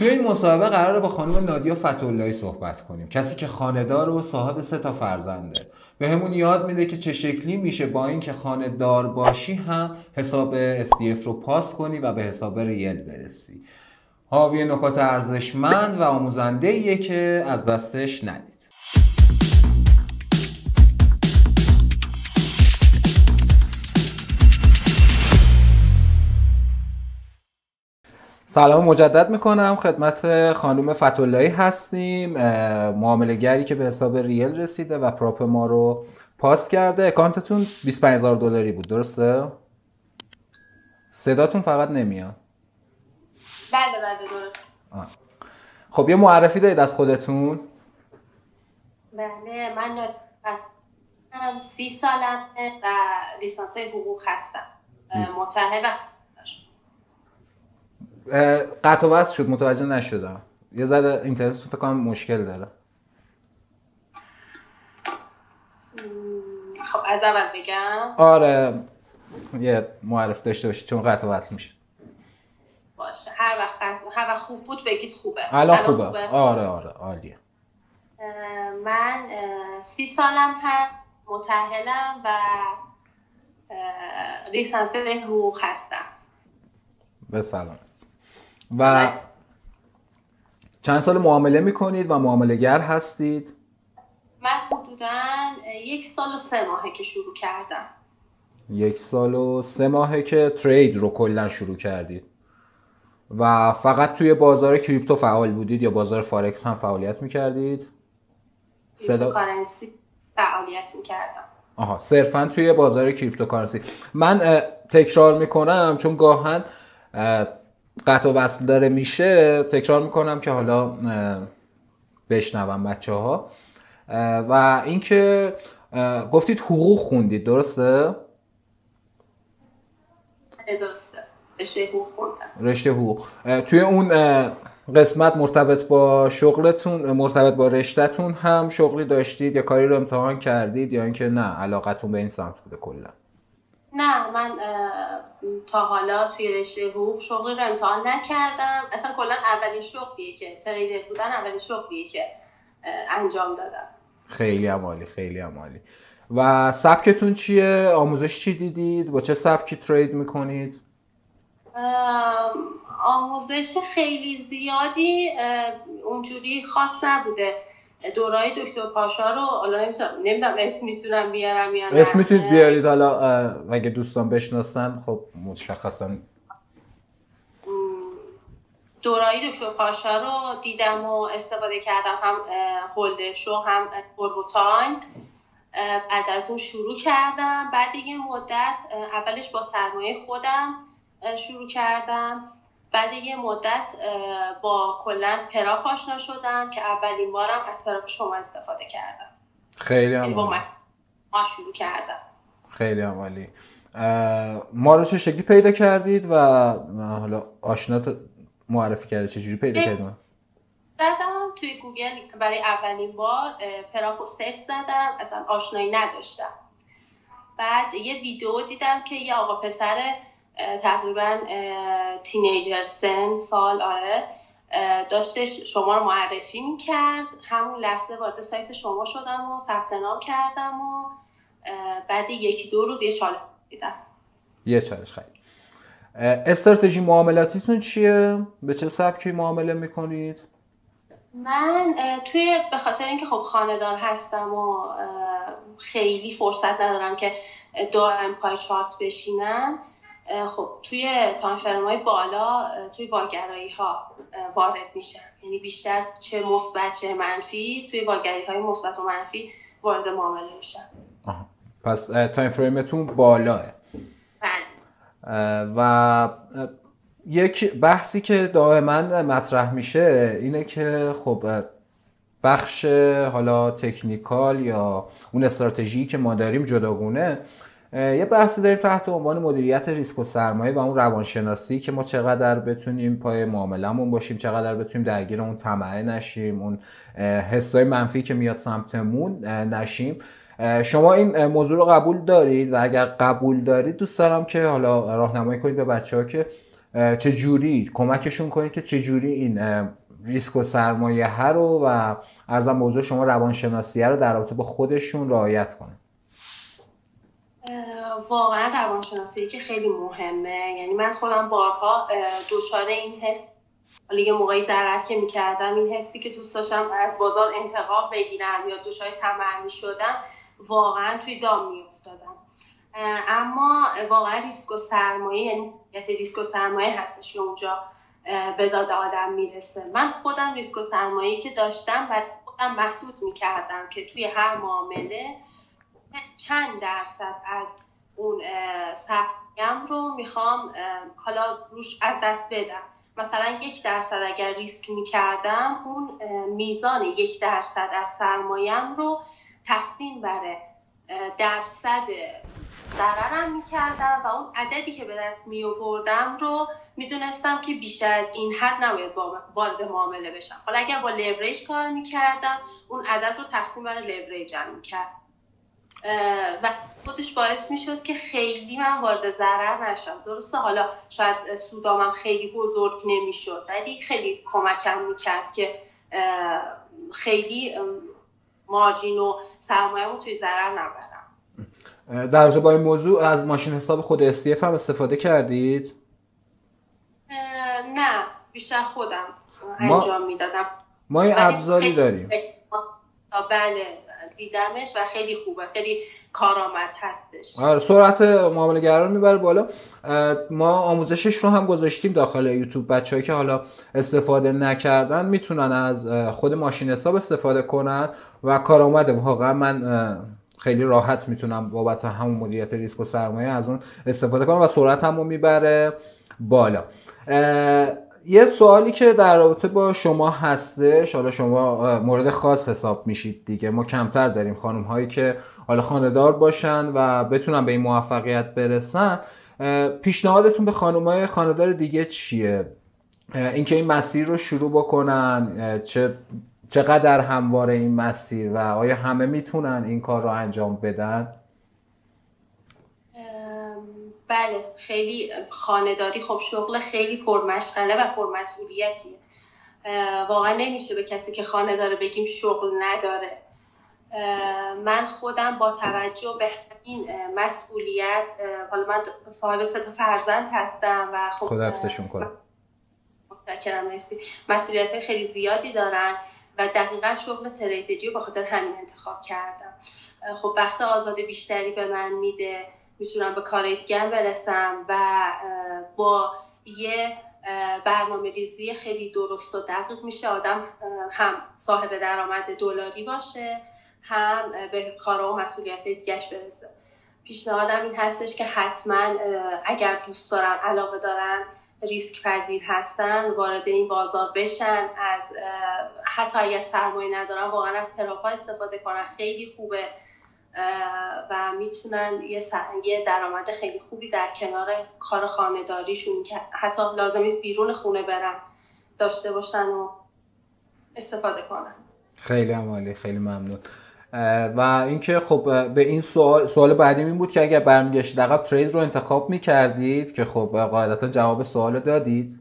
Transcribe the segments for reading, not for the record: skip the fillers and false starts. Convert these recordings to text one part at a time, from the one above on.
توی این مصاحبه قراره با خانم نادیا فتح‌اللهی صحبت کنیم، کسی که خانه‌دار و صاحب 3 فرزنده. بهمون یاد میده که چه شکلی میشه با اینکه خانه‌دار باشی هم حساب SDF رو پاس کنی و به حساب ریل برسی. حاوی نکات ارزشمند و آموزنده‌ایه که از دستش ندید. سلام مجدد میکنم خدمت خانم فتح‌اللهی هستیم، معامله گری که به حساب ریل رسیده و پراپ ما رو پاس کرده. اکانتتون $25,000 بود، درسته؟ صداتون فقط نمیاد. بله درست. خب یه معرفی دارید از خودتون؟ بله، من 30 سالمه و لیسانس حقوق هستم. متأهلم. قطع و وصل شد، متوجه نشدم. یه ذره اینترنتتون فکر کنم مشکل داره. خب از اول بگم. آره یه معرفی داشته باشید چون قطع و وصل میشه. باشه، هر وقت خوب بود بگید خوبه. الان خوبه. آره عالیه. من 30 سالم هم، متأهلم و لیسانس حقوق هستم. به سلامت. و چند سال معامله میکنید و معامله گر هستید؟ من حدوداً 1 سال و 3 ماهه که شروع کردم. 1 سال و 3 ماهه که ترید رو کلا شروع کردید و فقط توی بازار کریپتو فعال بودید یا بازار فارکس هم فعالیت میکردید؟ کریپتوکارنسی فعالیت میکردم. آها، صرفا توی بازار کریپتوکارنسی. من تکرار میکنم چون گاهن قطع و وصل داره میشه، تکرار میکنم که حالا بشنوم بچه ها. و اینکه گفتید حقوق خوندید، درسته؟ درسته، رشته حقوق خوندم. رشته حقوق. توی اون قسمت مرتبط با شغلتون، مرتبط با رشتهتون هم شغلی داشتید یا کاری رو امتحان کردید یا اینکه نه علاقتون به این سمت بوده کلا؟ نه، من تا حالا توی رشته حقوق شغلی رو امتحان نکردم. اصلا کلا اولین شغلیه که تریدر بودن، اولین شغلیه که انجام دادم. خیلی عالی، خیلی عالی. و سبکتون چیه؟ آموزش چی دیدید؟ با چه سبکی ترید میکنید؟ آموزش خیلی زیادی اونجوری خاص نبوده. دورای دکتر پاشا رو حالا نمیدونم اسم میتونم بیارم یا نه. اسم میتونید بیارید، حالا اگه دوستان بشناسن خب مشخصا. دورای دکتر پاشا رو دیدم و استفاده کردم، هم هولد شو هم اوربوتایم. بعد از اون شروع کردم. بعد یه مدت اولش با سرمایه خودم شروع کردم. بعد یه مدت با کلا پراپ آشنا شدم که اولین بارم از پراپ شما استفاده کردم. خیلی عالی. با من شروع کردم. خیلی عالی. ما رو چه شکلی پیدا کردید و حالا آشنات معرفی کرده؟ چه جوری پیدا کردید؟ زدم توی گوگل برای اولین بار پراپو سرچ زدم، اصلا آشنایی نداشتم. بعد یه ویدیو دیدم که یه آقا پسر تقریبا تینیجر سال داشتش شما رو معرفی میکرد. همون لحظه وارد سایت شما شدم و ثبت نام کردم و بعد 1-2 روز یه چالش دیدم. یه چالش خیلی. استراتژی معاملاتیتون چیه؟ به چه سبکی معامله میکنید؟ من به خاطر اینکه خب خانه‌دار هستم و خیلی فرصت ندارم که دائم پای چارت بشینم، خب توی تایم فرم‌های بالا توی واگرایی ها وارد میشم. یعنی بیشتر چه مثبت چه منفی توی واگرایی های مثبت و منفی وارد معامله میشم. پس تایم فریمتون بالاه. و یک بحثی که دائما مطرح میشه اینه که خب بخش حالا تکنیکال یا اون استراتژی که ما داریم جداگونه، یه بحثی داریم تحت عنوان مدیریت ریسک و سرمایه و اون روانشناسی که ما چقدر بتونیم پای معامله‌مون باشیم، چقدر بتونیم درگیر اون طمع نشیم، اون حسای منفی که میاد سمتمون نشیم. شما این موضوع رو قبول دارید و اگر قبول دارید دوست دارم که حالا راهنمایی کنید به بچه‌ها که چجوری کمکشون کنید که چجوری این ریسک و سرمایه رو و عرضم موضوع شما روانشناسیه رو در رابطه با خودشون رعایت کنن؟ واقعا روانشناسی که خیلی مهمه. یعنی من خودم بارها دچار این حس، یه موقعی ضرر که میکردم، این حسی که دوست داشتم از بازار انتقام بگیرم یا دچار طمع میشدم، واقعا توی دام میافتادم. اما واقعا ریسک و سرمایه، یعنی ریسک و سرمایه هستش که اونجا به داد آدم میرسه. من خودم ریسک و سرمایه‌ای که داشتم برای خودم محدود میکردم که توی هر معامله چند درصد از اون سرمایه‌ام رو میخوام حالا روش از دست بدم. مثلا 1% اگر ریسک میکردم، اون میزان 1% از سرمایه‌ام رو تقسیم بر درصد ضررم میکردم و اون عددی که به دست میآوردم رو میدونستم که بیشتر از این حد نباید وارد معامله بشم. حالا اگر با لیوریج کار میکردم، اون عدد رو تقسیم بر لیوریجم میکردم و خودش باعث میشد که خیلی من وارد ضرر نشم. درسته حالا شاید سودامم خیلی بزرگ نمیشد، ولی خیلی کمکم میکرد که خیلی مارجین و سرمایه‌مو توی ضرر نبرم. در رابطه با این موضوع از ماشین حساب خود استیف هم استفاده کردید؟ نه، بیشتر خودم انجام میدادم. ما یه ابزاری داریم. بله دیدمش و خیلی خوبه، خیلی کارآمد هستش. سرعت معامله گران میبره بالا. ما آموزشش رو هم گذاشتیم داخل یوتیوب. بچه‌ای که حالا استفاده نکردن میتونن از خود ماشین حساب استفاده کنن و کارآمده. واقعا من خیلی راحت میتونم بابت همون مدیریت ریسک و سرمایه از اون استفاده کنم و سرعت هم رو میبره بالا. یه سوالی که در رابطه با شما هستش، حالا شما مورد خاص حساب میشید دیگه، ما کمتر داریم خانم هایی که حالا خانه‌دار باشن و بتونن به این موفقیت برسن. پیشنهادتون به خانم های خانه‌دار دیگه چیه؟ اینکه این مسیر رو شروع بکنن، چقدر همواره این مسیر و آیا همه میتونن این کار رو انجام بدن؟ بله، خیلی خانه‌داری خب شغل خیلی پرمشغله و پرمسئولیتیه. واقعا نمیشه به کسی که خانه داره بگیم شغل نداره. من خودم با توجه به این مسئولیت، حالا من صاحب 3 فرزند هستم و خب خدا حفظشون کنه. متشکرم، مرسی. مسئولیت‌های خیلی زیادی دارن و دقیقاً شغل تریدری رو به خاطر همین انتخاب کردم. خب وقت آزاد بیشتری به من میده، میتونم به کارهای دیگه‌ام برسم و با یه برنامه ریزی خیلی درست و دقیق میشه آدم هم صاحب درآمد دلاری باشه، هم به کارها و مسئولیت‌های دیگه‌اش برسه. پیشنهادم این هستش که حتما اگر دوست دارن، علاقه دارن، ریسک پذیر هستن، وارد این بازار بشن. از حتی اگر سرمایه ندارن، واقعا از پراپا استفاده کنن، خیلی خوبه و میتونن یه درآمد خیلی خوبی در کنار کار خانه‌داریشون که حتی لازم نیست بیرون خونه برن داشته باشن و استفاده کنن. خیلی عالی، خیلی ممنون. و اینکه خب به این سوال بعدی این بود که اگر برمیگشتید عقب ترید رو انتخاب میکردید که خب قاعدتا جواب سوال دادید.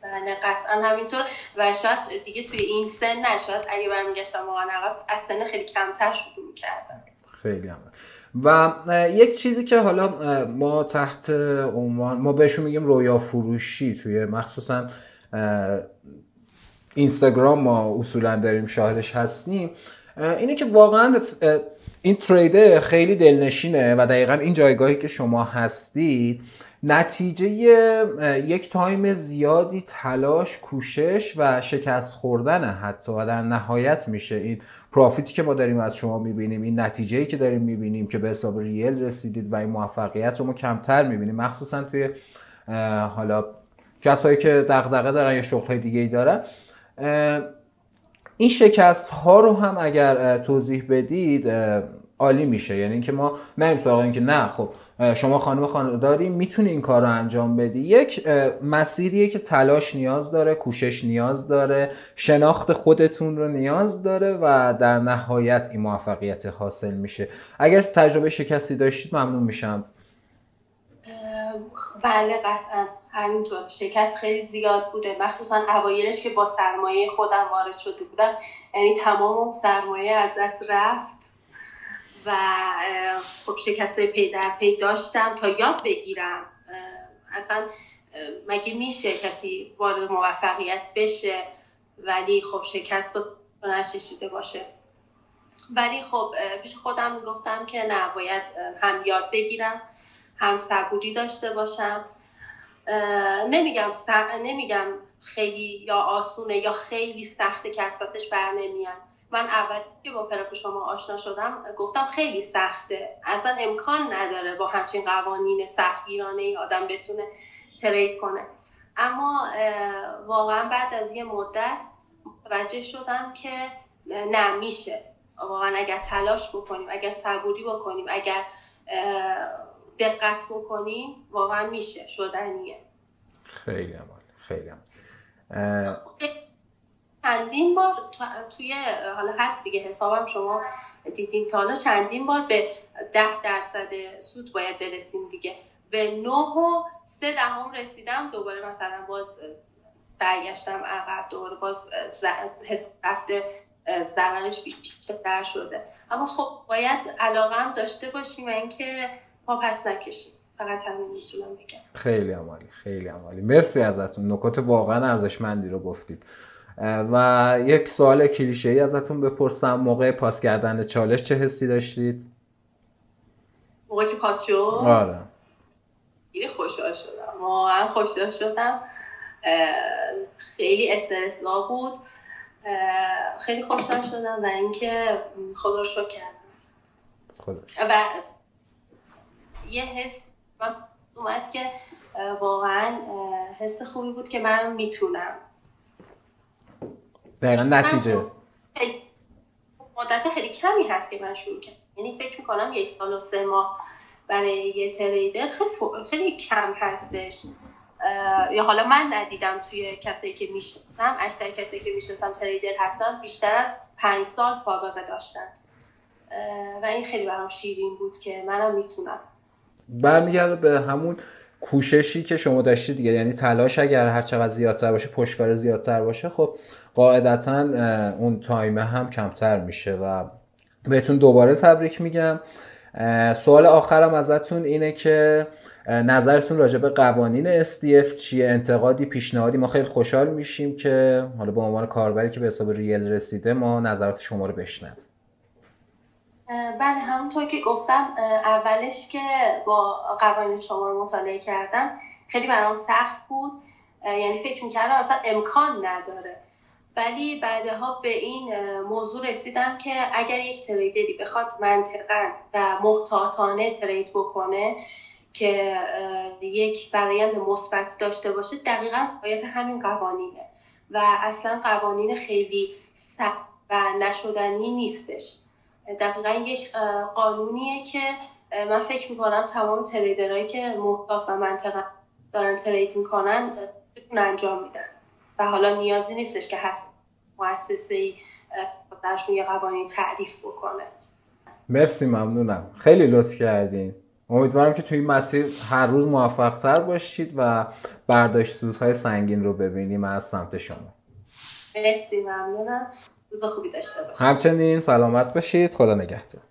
بله قطعا همینطور و شاید دیگه توی این سن نشد اگه برمیگشتم واقعا عقب از سن خیلی کمتر شروع میکردم. خیلی هم. و یک چیزی که حالا ما تحت عنوان ما بهشون میگیم رویا فروشی، توی مخصوصا اینستاگرام ما اصولا داریم شاهدش هستیم، اینه که واقعا این تریده خیلی دلنشینه و دقیقا این جایگاهی که شما هستید نتیجه یک تایم زیادی تلاش، کوشش و شکست خوردن حتی و در نهایت میشه این پرافیتی که ما داریم از شما میبینیم، این نتیجه‌ای که داریم میبینیم که به حساب ریل رسیدید و این موفقیت رو ما کمتر میبینیم، مخصوصا توی حالا کسایی که دغدغه دارن یا شغل‌های دیگه‌ای دارن. این شکست ها رو هم اگر توضیح بدید عالی میشه. یعنی اینکه ما نریم سراغ این که نه خب شما خانم خانه‌داری میتونی این کار رو انجام بدی. یک مسیریه که تلاش نیاز داره، کوشش نیاز داره، شناخت خودتون رو نیاز داره و در نهایت این موفقیت حاصل میشه. اگر تجربه شکستی داشتید ممنون میشم. بله قطعا همینطور شکست خیلی زیاد بوده، مخصوصا اوایلش که با سرمایه خودم وارد شده بودم، یعنی تمام سرمایه از دست رفت و خب شکست‌های پی در پی داشتم تا یاد بگیرم اصلا مگه میشه کسی وارد موفقیت بشه ولی خب شکست رو نچشیده باشه. ولی خب پیش خودم گفتم که نه، باید هم یاد بگیرم هم صبوری داشته باشم. نمیگم خیلی یا آسونه یا خیلی سخته که از پسش بر نمیام. من اول که با پراپو شما آشنا شدم گفتم خیلی سخته، اصلا امکان نداره با همچین قوانین سختگیرانه آدم بتونه ترید کنه. اما واقعا بعد از یه مدت متوجه شدم که نه، میشه. واقعا اگر تلاش بکنیم، اگر صبوری بکنیم، اگر دقت بکنیم، واقعا میشه، شدنیه. خیلی عالی، خیلی عالی. چندین بار توی حالا هست دیگه حسابم شما دیدین تا حالا چندین بار به 10% سود باید برسیم دیگه، به 9.3 رسیدم، دوباره مثلا باز برگشتم عقب، دوباره باز رفته ضررش بیشتر شده. اما خب باید علاقه هم داشته باشیم و اینکه پا پس نکشیم، فقط همین میتونم بگم. خیلی عالی، خیلی عالی. مرسی ازتون، نکات واقعا ارزشمندی رو گفتید. و یک سوال کلیشه‌ای ازتون بپرسم، موقع پاس کردن چالش چه حسی داشتید؟ موقعی که پاس شد؟ آره. خیلی خوشحال شدم، واقعا خوشحال شدم. خیلی استرس‌زا بود، خیلی خوشحال شدم و اینکه خدا رو شکر کردم. و یه حس من اومد که واقعا حس خوبی بود که من میتونم. دقیقا نتیجه مدت خیلی کمی هست که من شروع کردم، یعنی فکر میکنم 1 سال و 3 ماه برای یه تریدر خیلی کم هستش. یا حالا من ندیدم توی کسایی که میشناسم، اکثر کسایی که میشناسم تریدر هستن بیشتر از 5 سال سابقه داشتن و این خیلی برام شیرین بود که منم میتونم. برمیگرده به همون کوششی که شما داشتید دیگه، یعنی تلاش اگر هر چقدر زیادتر باشه، پشتکار زیادتر باشه، خب قاعدتاً اون تایمه هم کمتر میشه. و بهتون دوباره تبریک میگم. سوال آخرم ازتون اینه که نظرتون راجع به قوانین SDF چیه؟ انتقادی، پیشنهادی؟ ما خیلی خوشحال میشیم که حالا به عنوان کاربری که به حساب ریل رسیده ما نظرات شما رو بشنویم. بله، همونطور که گفتم اولش که با قوانین شما رو مطالعه کردم خیلی برام سخت بود، یعنی فکر میکردم اصلا امکان نداره، ولی بعدها به این موضوع رسیدم که اگر یک تریدری بخواد منطقاً و محتاطانه ترید بکنه که یک برآیند مثبت داشته باشه، دقیقاً باید همین قوانینه و اصلا قوانین خیلی سخت و نشدنی نیستش. دقیقاً یک قانونیه که من فکر میکنم تمام تریدرهایی که محتاط و منطقه دارن ترید میکنن انجام میدن و حالا نیازی نیستش که حتما مؤسسه‌ای درشون یه قوانین تعریف بکنه. مرسی، ممنونم، خیلی لطف کردین. امیدوارم که توی این مسیر هر روز موفق تر باشید و برداشت سودهای سنگین رو ببینیم از سمت شما. مرسی، ممنونم، روز خوبی داشته باشید. همچنین سلامت باشید، خدا نگهدار.